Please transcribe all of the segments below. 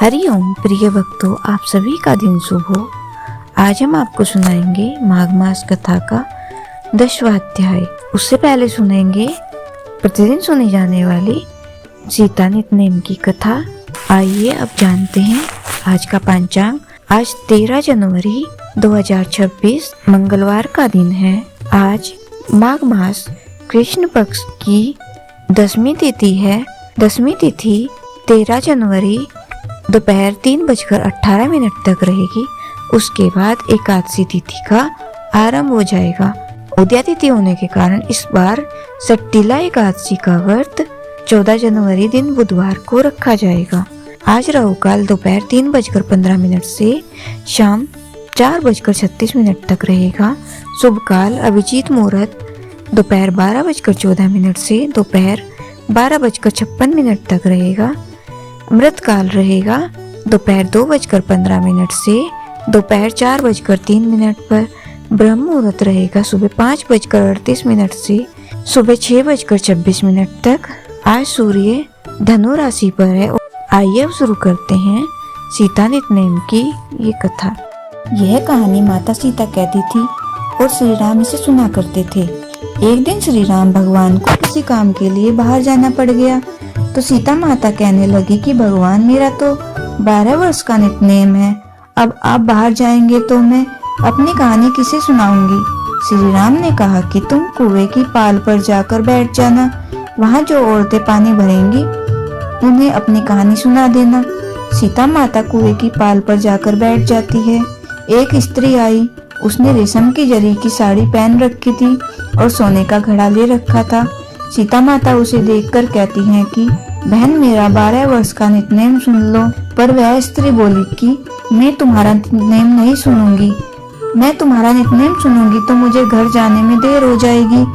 हरिओम प्रिय भक्तों, आप सभी का दिन शुभ हो। आज हम आपको सुनाएंगे माघ मास कथा का 10वां अध्याय। उससे पहले सुनेंगे प्रतिदिन सुनी जाने वाली सीता नितनेम की कथा। आइए अब जानते हैं आज का पंचांग। आज 13 जनवरी 2026 मंगलवार का दिन है। आज माघ मास कृष्ण पक्ष की 10वीं तिथि है। 10वीं तिथि 13 जनवरी दोपहर 3:18 तक रहेगी। उसके बाद एकादशी तिथि का आरंभ हो जाएगा। उदया तिथि होने के कारण इस बार सट्टिला एकादशी का व्रत 14 जनवरी दिन बुधवार को रखा जाएगा। आज राहु काल दोपहर 3:15 से शाम 4:36 तक रहेगा। शुभ काल अभिजीत मुहूर्त दोपहर 12:14 से दोपहर 12:56 तक रहेगा। अमृत काल रहेगा दोपहर 2:15 से दोपहर 4:03 पर। ब्रह्म मुहूर्त रहेगा सुबह 5:38 से सुबह 6:26 तक। आज सूर्य धनु राशि पर है। आइए अब शुरू करते हैं सीता नितनेम की ये कथा। यह कहानी माता सीता कहती थी और श्री राम इसे सुना करते थे। एक दिन श्री राम भगवान को किसी काम के लिए बाहर जाना पड़ गया तो सीता माता कहने लगी कि भगवान, मेरा तो 12 वर्ष का नितनेम है। अब आप बाहर जाएंगे तो मैं अपनी कहानी किसे सुनाऊंगी। श्री राम ने कहा कि तुम कुएं की पाल पर जाकर बैठ जाना। वहाँ जो औरतें पानी भरेंगी उन्हें अपनी कहानी सुना देना। सीता माता कुएं की पाल पर जाकर बैठ जाती है। एक स्त्री आई। उसने रेशम की जरी की साड़ी पहन रखी थी और सोने का घड़ा ले रखा था। सीता माता उसे देखकर कहती हैं कि बहन, मेरा 12 वर्ष का नितनेम सुन लो। पर वह स्त्री बोली कि मैं तुम्हारा नितनेम नहीं सुनूंगी। मैं तुम्हारा नितनेम सुनूंगी तो मुझे घर जाने में देर हो जाएगी।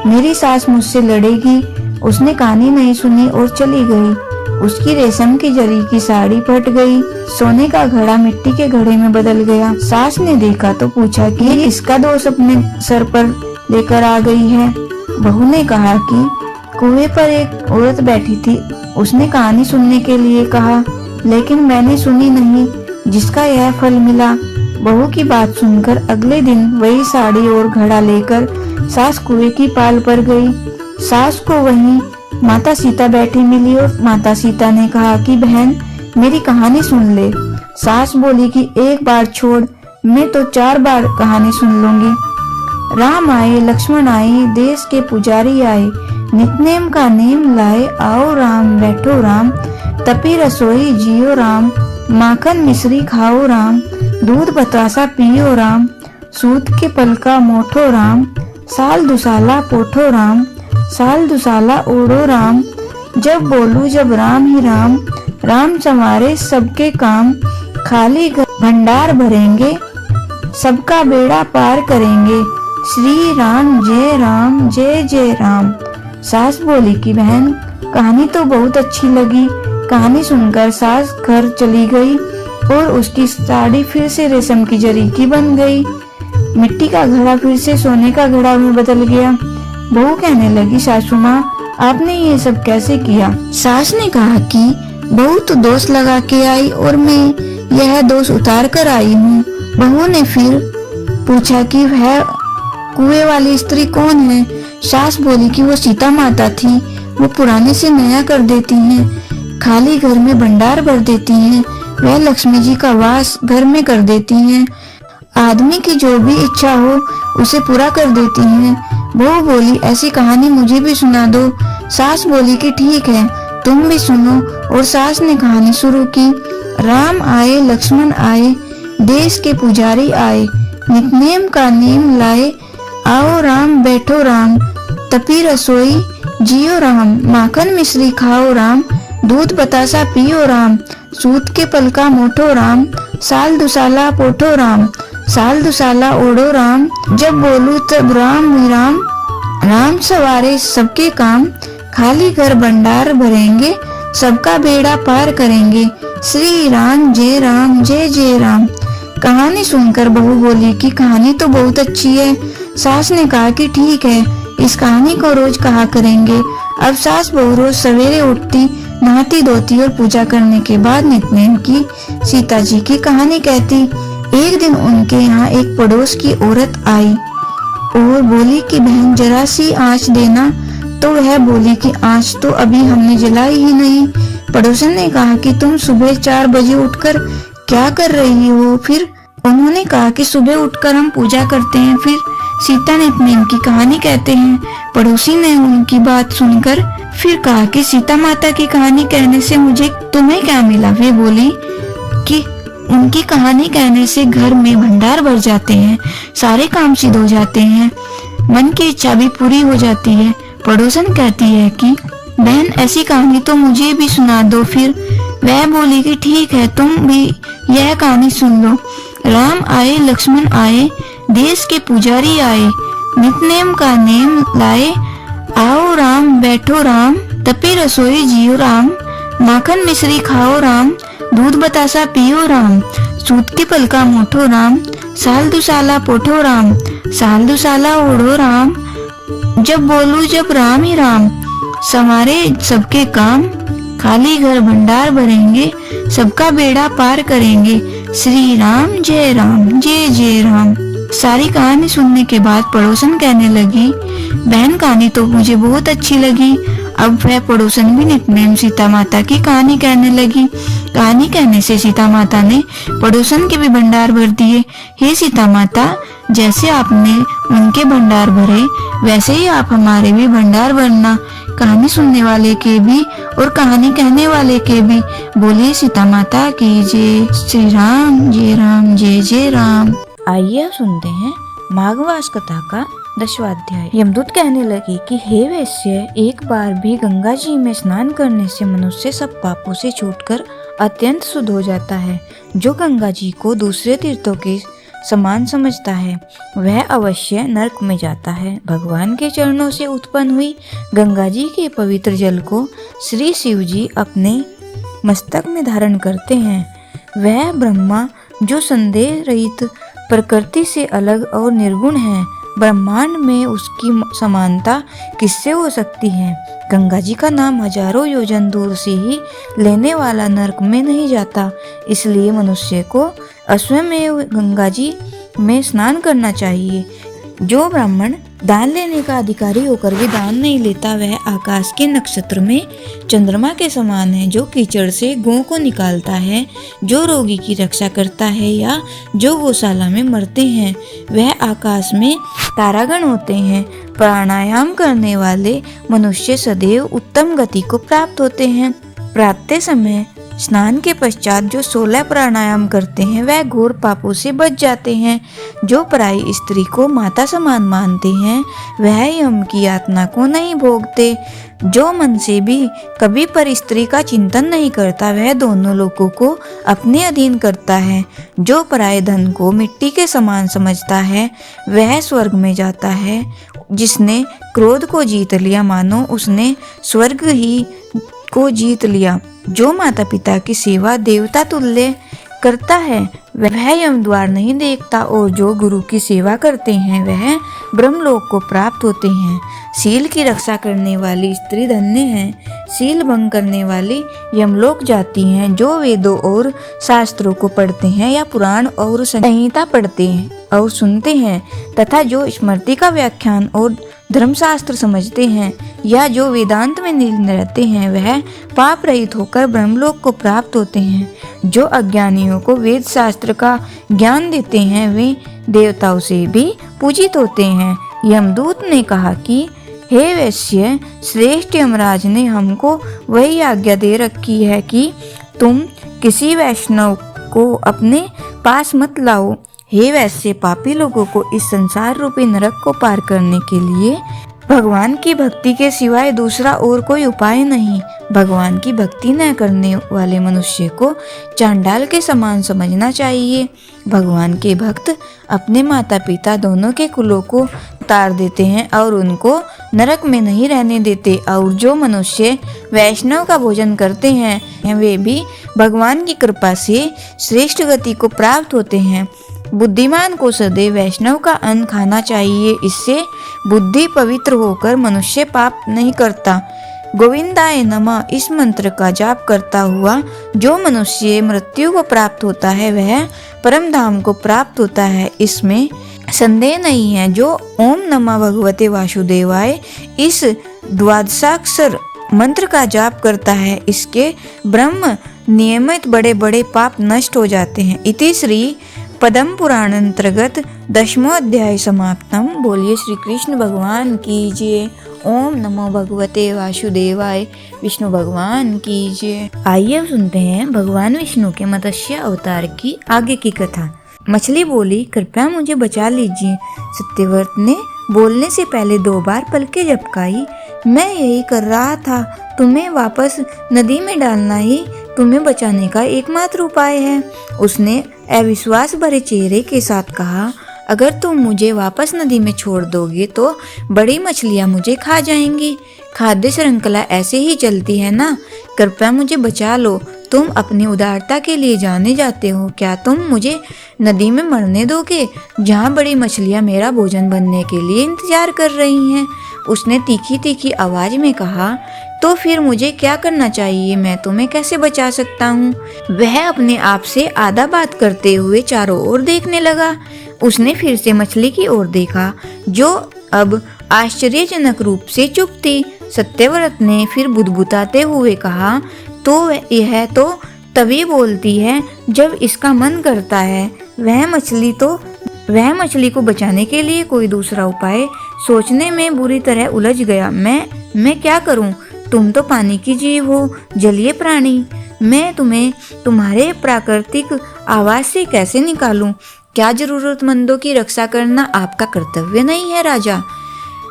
मेरी सास मुझसे लड़ेगी। उसने कहानी नहीं सुनी और चली गई। उसकी रेशम की जरी की साड़ी फट गई। सोने का घड़ा मिट्टी के घड़े में बदल गया। सास ने देखा तो पूछा कि ये इसका दोष अपने सर पर लेकर आ गई है। बहू ने कहा कि कुएं पर एक औरत बैठी थी। उसने कहानी सुनने के लिए कहा, लेकिन मैंने सुनी नहीं, जिसका यह फल मिला। बहू की बात सुनकर अगले दिन वही साड़ी और घड़ा लेकर सास कुएं की पाल पर गई। सास को वहीं माता सीता बैठी मिली और माता सीता ने कहा कि बहन, मेरी कहानी सुन ले। सास बोली कि एक बार छोड़, मैं तो 4 बार कहानी सुन लूंगी। राम आए, लक्ष्मण आए, देश के पुजारी आए, नितनेम का नेम लाए। आओ राम, बैठो राम, तपी रसोई जियो राम, माखन मिश्री खाओ राम, दूध बतासा पियो राम, सूत के पल का मोठो राम, साल दुसाला पोठो राम, साल दुसाला ओढ़ो राम, जब बोलू जब राम ही राम, राम संवारे सबके काम, खाली भंडार भरेंगे, सबका बेड़ा पार करेंगे, श्री राम जय जय राम। सास बोली कि बहन, कहानी तो बहुत अच्छी लगी। कहानी सुनकर सास घर चली गई और उसकी साड़ी फिर से रेशम की जरी की बन गई। मिट्टी का घड़ा फिर से सोने का घड़ा में बदल गया। बहू कहने लगी, सासू माँ, आपने ये सब कैसे किया। सास ने कहा कि बहू तो दोष लगा के आई और मैं यह दोष उतार कर आई हूँ। बहू ने फिर पूछा कि वह कुएं वाली स्त्री कौन है। सास बोली कि वो सीता माता थी। वो पुराने से नया कर देती हैं, खाली घर में भंडार भर देती हैं। वह लक्ष्मी जी का वास घर में कर देती हैं। आदमी की जो भी इच्छा हो उसे पूरा कर देती हैं। बहू बोली, ऐसी कहानी मुझे भी सुना दो। सास बोली कि ठीक है, तुम भी सुनो। और सास ने कहानी शुरू की। राम आए, लक्ष्मण आए, देश के पुजारी आए, नितनेम का नेम लाए। आओ राम, बैठो राम, तपी रसोई जियो राम, माखन मिश्री खाओ राम, दूध बतासा पियो राम, सूत के पल का मोठो राम, साल दुसाला पोठो राम, साल दुसाला ओढ़ो राम, जब बोलू तब राम ही राम, राम सवारे सबके काम, खाली घर भंडार भरेंगे, सबका बेड़ा पार करेंगे, श्री राम जय जय राम। कहानी सुनकर बहू बोली कि कहानी तो बहुत अच्छी है। सास ने कहा कि ठीक है, इस कहानी को रोज कहा करेंगे। अब सास बहू रोज सवेरे उठती नहाती धोती और पूजा करने के बाद नित्यनेम की सीता जी की कहानी कहती। एक दिन उनके यहाँ एक पड़ोस की औरत आई और बोली कि बहन जरा सी आँच देना। तो वह बोली कि आँच तो अभी हमने जलाई ही नहीं। पड़ोसन ने कहा कि तुम सुबह 4 बजे उठकर क्या कर रही हो? फिर उन्होंने कहा कि सुबह उठकर हम पूजा करते हैं, फिर सीता नित्यनेम की कहानी कहते हैं। पड़ोसी ने उनकी बात सुनकर फिर कहा कि सीता माता की कहानी कहने से मुझे तुम्हें क्या मिला? वे बोली कि उनकी कहानी कहने से घर में भंडार भर जाते हैं, सारे काम सिद्ध हो जाते हैं, मन की इच्छा भी पूरी हो जाती है। पड़ोसन कहती है कि बहन ऐसी कहानी तो मुझे भी सुना दो। फिर वह बोली कि ठीक है, तुम भी यह कहानी सुन लो। राम आए, लक्ष्मण आए, देश के पुजारी आए, नित्यनेम का नेम लाए। आओ राम, बैठो राम, तपे रसोई जियो राम, माखन मिश्री खाओ राम, दूध बतासा पियो राम, सूत के पलका मोठो राम, साल दुसाला पोठो राम, साल दुसाला ओढ़ो राम, जब बोलू जब राम ही राम, समारे सबके काम, खाली घर भंडार भरेंगे, सबका बेड़ा पार करेंगे, श्री राम जय जय राम। सारी कहानी सुनने के बाद पड़ोसन कहने लगी, बहन कहानी तो मुझे बहुत अच्छी लगी। अब वह पड़ोसन भी नित्यनेम सीता माता की कहानी कहने लगी। कहानी कहने से सीता माता ने पड़ोसन के भी भंडार भर दिए। हे सीता माता, जैसे आपने उनके भंडार भरे वैसे ही आप हमारे भी भंडार भरना, कहानी सुनने वाले के भी और कहानी कहने वाले के भी। बोलिए सीता माता की जय। श्री राम जय राम। आइए अब सुनते हैं माघमास कथा का 10वां अध्याय। यमदूत कहने लगे कि हे वैश्य, एक बार भी गंगा जी में स्नान करने से मनुष्य सब पापों से छूटकर अत्यंत शुद्ध हो जाता है। जो गंगा जी को दूसरे तीर्थों के समान समझता है वह अवश्य नरक में जाता है। भगवान के चरणों से उत्पन्न हुई गंगा जी के पवित्र जल को श्री शिव जी अपने मस्तक में धारण करते हैं। वह ब्रह्मा जो संदेह रहित प्रकृति से अलग और निर्गुण है, ब्रह्मांड में उसकी समानता किससे हो सकती है? गंगा जी का नाम हजारों योजन दूर से ही लेने वाला नरक में नहीं जाता। इसलिए मनुष्य को अश्वमेव गंगा जी में स्नान करना चाहिए। जो ब्राह्मण दान लेने का अधिकारी होकर भी दान नहीं लेता वह आकाश के नक्षत्र में चंद्रमा के समान है। जो कीचड़ से गौ को निकालता है, जो रोगी की रक्षा करता है या जो गौशाला में मरते हैं वह आकाश में तारागण होते हैं। प्राणायाम करने वाले मनुष्य सदैव उत्तम गति को प्राप्त होते हैं। प्रातः समय स्नान के पश्चात जो 16 प्राणायाम करते हैं वह घोर पापों से बच जाते हैं। जो पराई स्त्री को माता समान मानते हैं वह यम की यातना को नहीं भोगते। जो मन से भी कभी पर स्त्री का चिंतन नहीं करता वह दोनों लोगों को अपने अधीन करता है। जो पराये धन को मिट्टी के समान समझता है वह स्वर्ग में जाता है। जिसने क्रोध को जीत लिया मानो उसने स्वर्ग ही को जीत लिया। जो माता पिता की सेवा देवता तुल्य करता है वह यम द्वार नहीं देखता और जो गुरु की सेवा करते हैं वह ब्रह्मलोक को प्राप्त होते हैं। शील की रक्षा करने वाली स्त्री धन्य है। शील भंग करने वाली यमलोक जाती हैं। जो वेदों और शास्त्रों को पढ़ते हैं या पुराण और संहिता पढ़ते हैं और सुनते हैं तथा जो स्मृति का व्याख्यान और धर्मशास्त्र समझते हैं या जो वेदांत में निलीन रहते हैं वह पाप रहित होकर ब्रह्मलोक को प्राप्त होते हैं। जो अज्ञानियों को वेद शास्त्र का ज्ञान देते हैं वे देवताओं से भी पूजित होते हैं। यमदूत ने कहा कि हे वैश्य, श्रेष्ठ यमराज ने हमको वही आज्ञा दे रखी है कि तुम किसी वैष्णव को अपने पास मत लाओ। हे वैश्य, पापी लोगों को इस संसार रूपी नरक को पार करने के लिए भगवान की भक्ति के सिवाय दूसरा और कोई उपाय नहीं। भगवान की भक्ति न करने वाले मनुष्य को चांडाल के समान समझना चाहिए। भगवान के भक्त अपने माता पिता दोनों के कुलों को तार देते हैं और उनको नरक में नहीं रहने देते। और जो मनुष्य वैष्णव का भोजन करते हैं वे भी भगवान की कृपा से श्रेष्ठ गति को प्राप्त होते हैं। बुद्धिमान को सदैव वैष्णव का अन्न खाना चाहिए। इससे बुद्धि पवित्र होकर मनुष्य पाप नहीं करता। गोविंदाय नमः इस मंत्र का जाप करता हुआ जो मनुष्य मृत्यु को प्राप्त होता है वह परम धाम को प्राप्त होता है, इसमें संदेह नहीं है। जो ओम नमः भगवते वासुदेवाय इस द्वादशाक्षर मंत्र का जाप करता है, इसके ब्रह्म नियमित बड़े बड़े पाप नष्ट हो जाते हैं। इति श्री पद्म पुराण अंतर्गत 10वां अध्याय समाप्तम। बोलिए श्री कृष्ण भगवान की जय। ओम नमो भगवते वासुदेवाय। विष्णु भगवान की जय। आइए सुनते हैं भगवान विष्णु के मत्स्य अवतार की आगे की कथा। मछली बोली, कृपया मुझे बचा लीजिए। सत्यव्रत ने बोलने से पहले 2 बार पलकें झपकाई। मैं यही कर रहा था, तुम्हें वापस नदी में डालना ही तुम्हें बचाने का एकमात्र उपाय है। उसने अविश्वास भरे चेहरे के साथ कहा, अगर तुम मुझे वापस नदी में छोड़ दोगे तो बड़ी मछलियां मुझे खा जाएंगी। खाद्य श्रृंखला ऐसे ही चलती है ना, कृपया मुझे बचा लो। तुम अपनी उदारता के लिए जाने जाते हो, क्या तुम मुझे नदी में मरने दोगे जहाँ बड़ी मछलियाँ मेरा भोजन बनने के लिए इंतजार कर रही हैं? उसने तीखी तीखी आवाज में कहा, तो फिर मुझे क्या करना चाहिए? मैं तुम्हें कैसे बचा सकता हूँ? वह अपने आप से आधा बात करते हुए चारों ओर देखने लगा। उसने फिर से मछली की ओर देखा जो अब आश्चर्यजनक रूप से चुप थी। सत्यव्रत ने फिर बुदबुदाते हुए कहा, तो यह तो तभी बोलती है जब इसका मन करता है। वह मछली को बचाने के लिए कोई दूसरा उपाय सोचने में बुरी तरह उलझ गया। मैं क्या करूं? तुम तो पानी की जीव हो, जलीय प्राणी। मैं तुम्हें तुम्हारे प्राकृतिक आवाज से कैसे निकालूं? क्या जरूरतमंदों की रक्षा करना आपका कर्तव्य नहीं है राजा?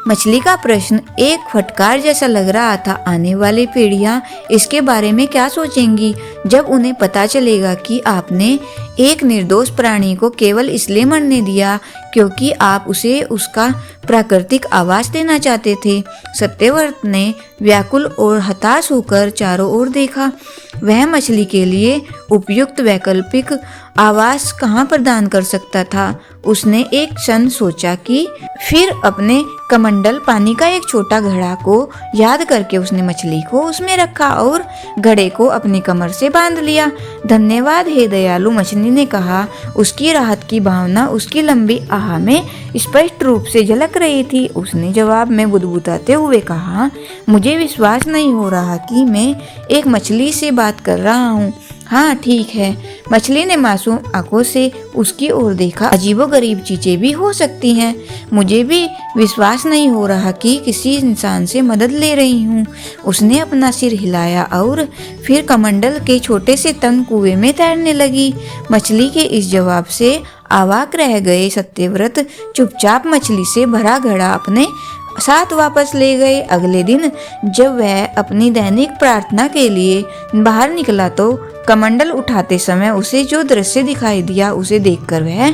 मछली का प्रश्न एक फटकार जैसा लग रहा था। आने वाली पीढ़ियां इसके बारे में क्या सोचेंगी जब उन्हें पता चलेगा कि आपने एक निर्दोष प्राणी को केवल इसलिए मरने दिया क्योंकि आप उसे उसका प्राकृतिक आवास देना चाहते थे। सत्यव्रत ने व्याकुल और हताश होकर चारों ओर देखा। वह मछली के लिए उपयुक्त वैकल्पिक आवास कहाँ प्रदान कर सकता था? उसने एक क्षण सोचा कि फिर अपने कमंडल पानी का एक छोटा घड़ा को याद करके उसने मछली को उसमें रखा और घड़े को अपनी कमर से बांध लिया। धन्यवाद हे दयालु, मछली ने कहा। उसकी राहत की भावना उसकी लंबी आह में स्पष्ट रूप से झलक रही थी। उसने जवाब में बुदबुदाते हुए कहा, मुझे विश्वास नहीं हो रहा कि मैं एक मछली से बात कर रहा हूँ। हाँ ठीक है। मछली ने मासूम आंखों से उसकी ओर देखा। अजीबोगरीब चीजें भी हो सकती हैं। मुझे भी विश्वास नहीं हो रहा कि किसी इंसान से मदद ले रही हूँ। उसने अपना सिर हिलाया और फिर कमंडल के छोटे से तंग कुएं में तैरने लगी। मछली के इस जवाब से अवाक रह गए सत्यव्रत चुपचाप मछली से भरा घड़ा अपने साथ वापस ले गए। अगले दिन जब वह अपनी दैनिक प्रार्थना के लिए बाहर निकला तो कमंडल उठाते समय उसे जो दृश्य दिखाई दिया उसे देखकर वह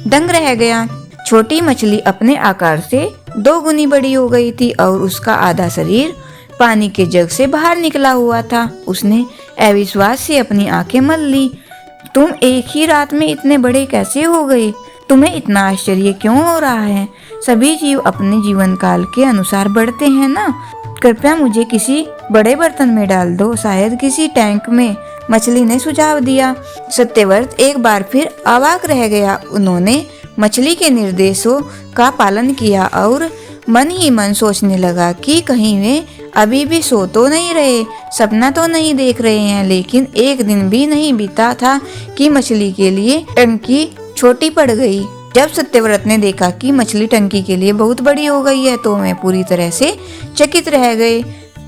दंग रह गया। छोटी मछली अपने आकार से 2 गुनी बड़ी हो गई थी और उसका आधा शरीर पानी के जग से बाहर निकला हुआ था। उसने अविश्वास से अपनी आंखें मल ली। तुम एक ही रात में इतने बड़े कैसे हो गए? तुम्हें इतना आश्चर्य क्यों हो रहा है? सभी जीव अपने जीवन काल के अनुसार बढ़ते हैं ना। कृपया मुझे किसी बड़े बर्तन में डाल दो, शायद किसी टैंक में, मछली ने सुझाव दिया। सत्यव्रत एक बार फिर अवाक रह गया। उन्होंने मछली के निर्देशों का पालन किया और मन ही मन सोचने लगा कि कहीं वे अभी भी सो तो नहीं रहे, सपना तो नहीं देख रहे हैं। लेकिन एक दिन भी नहीं बीता था कि मछली के लिए टंकी छोटी पड़ गई। जब सत्यव्रत ने देखा कि मछली टंकी के लिए बहुत बड़ी हो गई है तो वे पूरी तरह से चकित रह गए।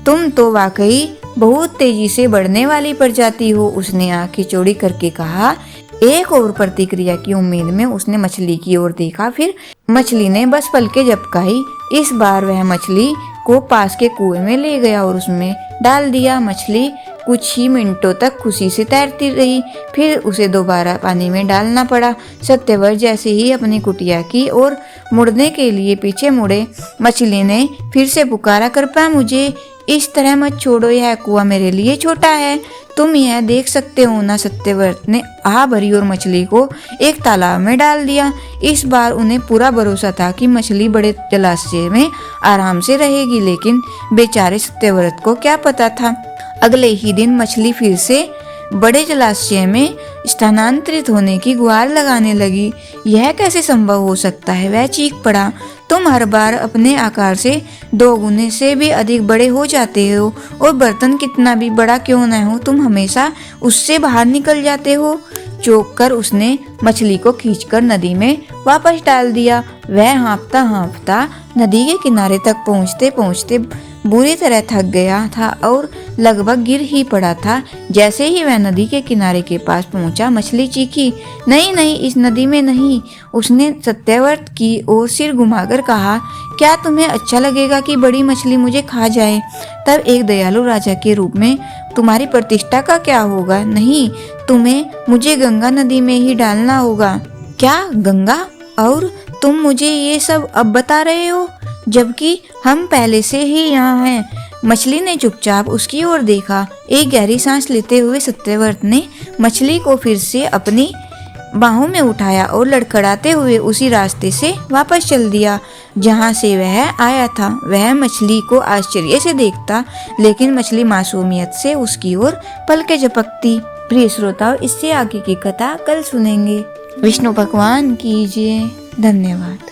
तुम तो वाकई बहुत तेजी से बढ़ने वाली प्रजाति हो, उसने आंखें चौड़ी करके कहा। एक और प्रतिक्रिया की उम्मीद में उसने मछली की ओर देखा। फिर मछली ने बस पलकें झपकाई। इस बार वह मछली को पास के कुएं में ले गया और उसमें डाल दिया। मछली कुछ ही मिनटों तक खुशी से तैरती रही। फिर उसे दोबारा पानी में डालना पड़ा। सत्यव्रत जैसे ही अपनी कुटिया की ओर मुड़ने के लिए पीछे मुड़े, मछली ने फिर से पुकारा, कृपया मुझे इस तरह मत छोड़ो, यह कुआं मेरे लिए छोटा है, तुम यह देख सकते हो ना। सत्यव्रत ने आह भरी और मछली को एक तालाब में डाल दिया। इस बार उन्हें पूरा भरोसा था कि मछली बड़े जलाशय में आराम से रहेगी, लेकिन बेचारे सत्यव्रत को क्या पता था। अगले ही दिन मछली फिर से बड़े जलाशय में स्थानांतरित होने की गुहार लगाने लगी। यह कैसे संभव हो सकता है, वह चीख पड़ा। तुम हर बार अपने आकार से 2 गुने से भी अधिक बड़े हो जाते हो, और बर्तन कितना भी बड़ा क्यों न हो, तुम हमेशा उससे बाहर निकल जाते हो। चौंक कर उसने मछली को खींचकर नदी में वापस डाल दिया। वह हाँफता हाँफता नदी के किनारे तक पहुँचते पहुँचते बुरी तरह थक गया था और लगभग गिर ही पड़ा था। जैसे ही वह नदी के किनारे के पास पहुंचा, मछली चीखी, नहीं नहीं, इस नदी में नहीं। उसने सत्यव्रत की ओर सिर घुमाकर कहा, क्या तुम्हें अच्छा लगेगा कि बड़ी मछली मुझे खा जाए? तब एक दयालु राजा के रूप में तुम्हारी प्रतिष्ठा का क्या होगा? नहीं, तुम्हें मुझे गंगा नदी में ही डालना होगा। क्या गंगा? और तुम मुझे ये सब अब बता रहे हो, जबकि हम पहले से ही यहाँ हैं। मछली ने चुपचाप उसकी ओर देखा। एक गहरी सांस लेते हुए सत्यव्रत ने मछली को फिर से अपनी बाहों में उठाया और लड़खड़ाते हुए उसी रास्ते से वापस चल दिया जहाँ से वह आया था। वह मछली को आश्चर्य से देखता, लेकिन मछली मासूमियत से उसकी ओर पलके झपकती। प्रिय श्रोताओ, इससे आगे की कथा कल सुनेंगे। विष्णु भगवान की जय। धन्यवाद।